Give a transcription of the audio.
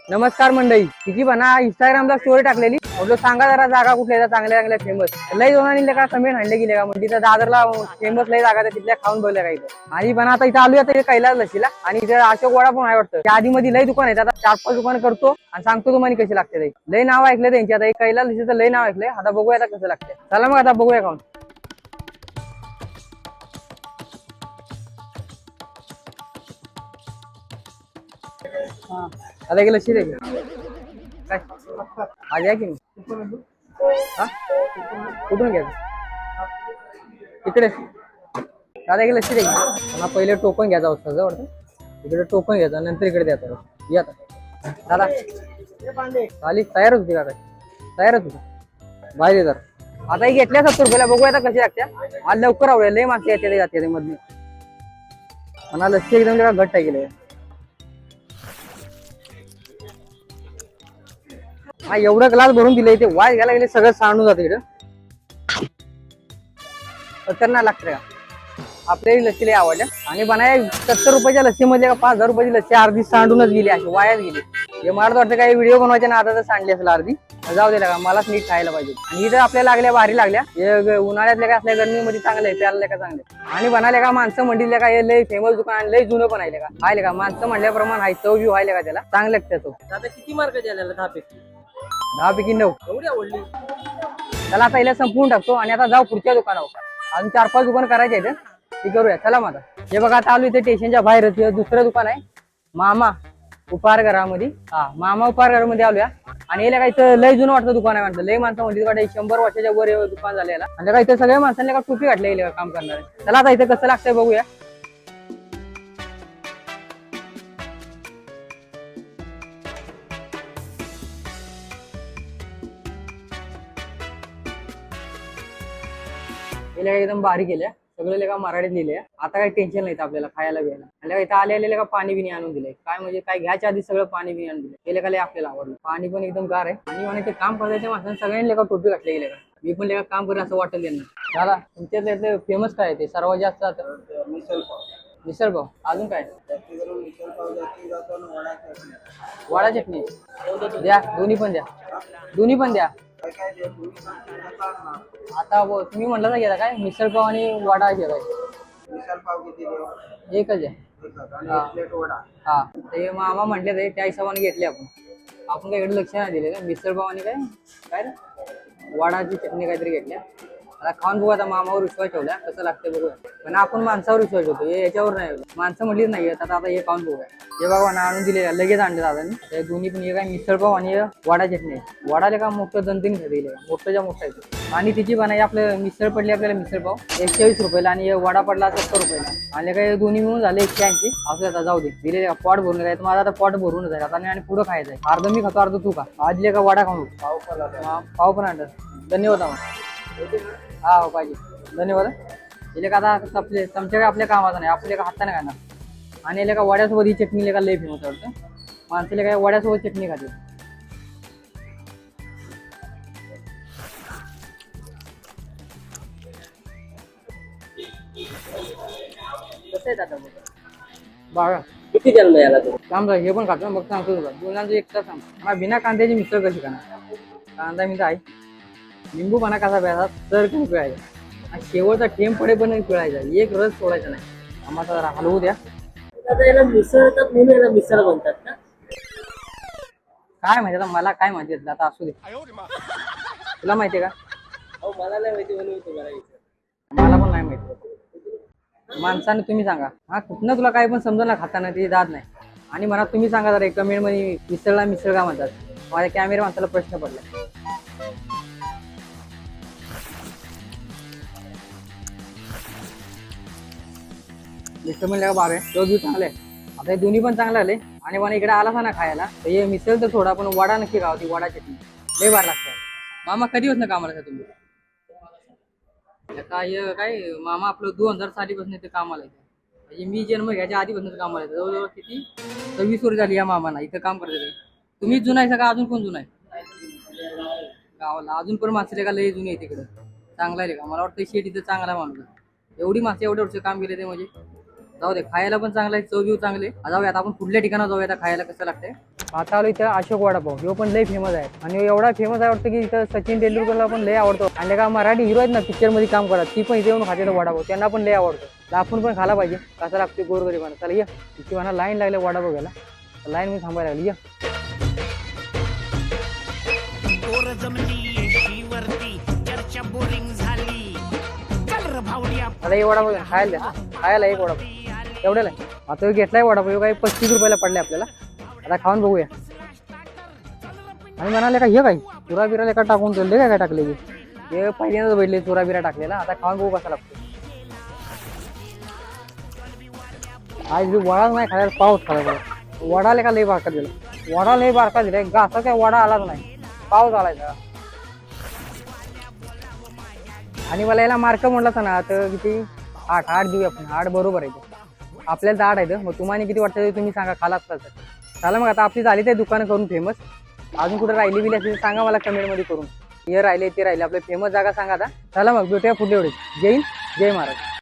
नमस्कार मंडळी, तिची बना इंस्टाग्रामला स्टोरी टाकलेली. म्हटलं सांगा जरा जागा कुठल्या चांगल्या चांगल्या फेमस. लई जोनांनी का कमेंट हाणले गेले का म्हणजे दादरला फेमस लई जागा तिथल्या खाऊन बोलल्या का इथं. आणि पण आता इथं आलो आता कैलास लशीला आणि इथे अशोक वाडा पण आहे वाटतं. त्या आधी मध्ये लई दुकान आहेत. आता 4-5 दुकान करतो आणि सांगतो तुम्हाला कशी लागते. लई नाव ऐकलं त्यांची. आता कैलास लशीचं लई नाव ऐकलंय. आता बघूया आता कसं लागते. चला मग आता बघूया खाऊन. आता एक लशी दे काय आज या की नाही हा कुठून घ्यायचं इकडे दादा एक लशी दे मला पहिले टोकन घ्यायचा होता वाटतं. इकडे टोकन घ्यायचा नंतर इकडे द्यायचा या दादा आली तयारच होती का काय तयारच होती बाहेर तर आता ही घेतल्या 70 रुपयाला बघूया आता कशी लागत्या. आज लवकर आवडेल लई मागते येते जाते मधली मला लस्सी एकदम घट्ट गेले. हा एवढं ग्लास भरून दिले ते वाय घ्यायला गेले सगळं सांडून जाते इकडं खतरनाक लागतं का आपल्याही लस्सी लई आवडल्या. आणि बनाय 70 रुपयाच्या लस्सी मध्ये का 5000 रुपयाची लस्सी अर्धी सांडूनच गेली अशी वायाच गेली. हे मला वाटतं काही व्हिडिओ बनवायच्या ना आता तर सांडली असेल अर्धी जाऊ दे का मलाच नीट खायला पाहिजे. आणि इथं आपल्याला लागल्या भारी लागल्या हे उन्हाळ्यातल्या का असल्या गरमीमध्ये चांगलं आहे प्यायला का चांगले. आणि बनायला का माणसं म्हणले का हे लई फेमस दुकान लई जुनं पण आहे का हायले का माणसं म्हणल्याप्रमाणे हाय चव व्यू व्हायला का त्याला चांगलं लागतं तो. आता किती मार्क द्यायला 10 पैकी 9 एवढी आवडली. त्याला आता इला संपवून टाकतो आणि आता जाऊ पुढच्या दुकानावर. अजून 4-5 दुकान करायचे आहेत ती करूया. चला मग हे बघा आता आलो इथे स्टेशनच्या बाहेर दुसरं दुकान आहे मामा उपहारगृहामध्ये. हा मामा उपहारगृहामध्ये आलोया. आणि याला काही लय जुनं वाटतं दुकान आहे म्हटलं लय माणसं म्हणजे 100 वर्षाच्या वर दुकान झालेला आणि का इथं सगळ्या माणसांना का टोपी घातले काम करणार. चला आता इथं कसं लागतंय बघूया. एकदम बारीक केल्या सगळे लेखा मराठीत लिहिले. आता काही टेन्शन नाही आपल्याला खायला घ्यायला. आणि इथं आलेले का पाणी बिनी आणून दिले काय म्हणजे काय घ्यायच्या आधी सगळं पाणी बिनी आणून दिले. हे लेखा लय आपल्याला आवडलं. पाणी पण एकदम गार आहे. आणि म्हणे ते काम करायचे माणसांनी सगळ्यांनी लेखा टोपी घातले गेले का मी पण लेखा काम करेन असं वाटलं त्यांना. दादा तुमच्या फेमस काय ते सर्वात जास्त मिसळ पाव अजून काय वडा चटणी द्या दोन्ही पण द्या दोन्ही पण द्या. आता तुम्ही म्हटलं ना गेला काय मिसळ पाव आणि वडा घेताय मिसळ पाव किती देऊ? एकच आहे. हा ते मामा म्हटले ते त्या हिशोबाने घेतले आपण काय इकडे लक्ष नाही दिले का मिसळ पाव आणि काय काय रे वडाची चटणी काहीतरी घेतल्या. आता खाऊन बघू आता मामावर विश्वास ठेवला कसं लागतं बघूया. पण आपण माणसावर विश्वास ठेवतो हे याच्यावर नाही माणसं म्हटलीच नाही आता हे खाऊन बघूया. हे बघा ना आणून दिले लगेच आणले दादानी ते दोन्ही पण हे काय मिसळ पाव आणि वडा चटणी वडाले का मोठं दंतीन दिले मोठं मोठं आहे. आणि तिची बनाई आपलं मिसळ पडली आपल्याला मिसळ पाव 120 रुपयाला आणि वडा पडला 70 रुपयाला आणि काही दोन्ही मिळून झाले 180 असं आता जाऊ दे दिले पॉट भरून काय माझा आता पॉट भरून जाईल आता आणि पुढं खायचं आहे. अर्ध मी खातो अर्ध तू का आज का वडा खाऊ पाव पण आणलं धन्यवाद हा हो पाहिजे धन्यवाद. इले का आता तुमच्या काय आपल्या कामाचं नाही आपल्या का हाताने खाणार. आणि याला का वड्यासोबत ही चटणी लेखा लई फेमस वाटतं माणसाला काय वड्यासोबत चटणी खाते. कसं आहे दादा बघा किती जन्म याला तू काम हे पण खातो मग सांगतो तुला दोनांचं एक तर सांग मला बिना कांद्याची मिसळ कशी खाणार कांदा मी आहे लिंबू पाना कसा प्यायचा तर कमी पिळायचा आणि शेवटचा ठेम पडे पण पिळायचा एक रस सोडायचा नाही. आम्हाला जरा हलवू द्या. आता याला मिसळतात म्हणून याला मिसळ म्हणतात ना काय माहिती आता मला काय माहिती आता असू दे तुला माहितीये का अहो मला नाही माहिती म्हणून तुम्हाला मला पण नाही माहिती. माणसाने तुम्ही सांगा हा कुठनं तुला काय पण समजा ना खाताना ती दाद नाही. आणि मला तुम्ही सांगा जरा कमेंट मध्ये मिसळला मिसळ का म्हणतात माझ्या कॅमेरा माणसाला प्रश्न पडला. मिसळ म्हणलं का बारे तो बी चांगले आता हे दोन्ही पण चांगले आले. आणि मला इकडे आला ना खायला तर हे मिसळ तर थोडा पण वडा नक्की खावा ती वडा चटणी लय बार लागतं. मामा कधी होत ना कामाला तुम्ही काय काय मामा आपलं 2000 सालीपासून ते कामाला येतं म्हणजे मी जन्म घ्यायच्या आधीपासून कामाला येतं जवळजवळ किती 26 वर्ष झाली या मामाला इथं काम करते. तुम्हीच जुना आहे का अजून कोण जुना आहे गावाला अजून पण माणसं का लय जुनी आहे तिकडं चांगला आहे का मला वाटतं शेट इथं चांगला माणूस एवढी माणसं एवढे वर्ष काम केले ते म्हणजे जाऊ दे, खायला पण चांगलं आहे, चव बिव चांगले. जाऊया आता आपण पुढल्या ठिकाणी जाऊया आता खायला कसं लागतंय. आता आलो इथं अशोक वडापाव, ह्यो पण लय फेमस आहे आणि ह्यो एवढा फेमस आहे वाटतं की इथं सचिन तेंडुलकरला पण लय आवडतो. आणि का मराठी हिरो आहेत ना पिक्चर मध्ये काम करतात, ती पण इथे येऊन खाते वडापाव, त्यांना पण लय आवडतो. तर आपण पण खायला पाहिजे, कसा लागतो गोरगरिबांना. चला या, इथे म्हणा लाईन लागले वडापाव घ्यायला, लाईन मी थांबायला लागली. या मला एक वडापाव खायला द्या, खायला एक वडापाव एवढ्याला आहे. आता घेतलाय वडापाव, काही 35 रुपयाला पडले आपल्याला. आता खाऊन बघूया. आणि म्हणाले का हे काय चुरा बिरा का टाकून ठेवले, काय टाकले हे पहिल्यांदाच बैठले चुरा बिरा टाकलेला. आता खाऊन बघू कसा लागतो. आज वडाच नाही खायला, पाऊस खायला पाहिजे. वडाले का लय बारका दिला, वडा लय बारका दिला, घासा काय वडा आलाच नाही, पाऊस आलाय. आणि मला याला मार्क म्हटलं ना तर किती 8 देऊया आपण. 8 बरोबर आहे, आपल्याला तर 8 आहे. मग तुम्हाला किती वाटतं तुम्ही सांगा, खाला असता तर. चला मग आता आपली झाली ते दुकानं करून फेमस. अजून कुठे राहिली बिली असेल सांगा मला कमेंटमध्ये करून. हे राहिले ते राहिले, आपले फेमस जागा सांगा आता. चला मग भेटूया पुढल्या वेळेस. जय हिंद, जय महाराज.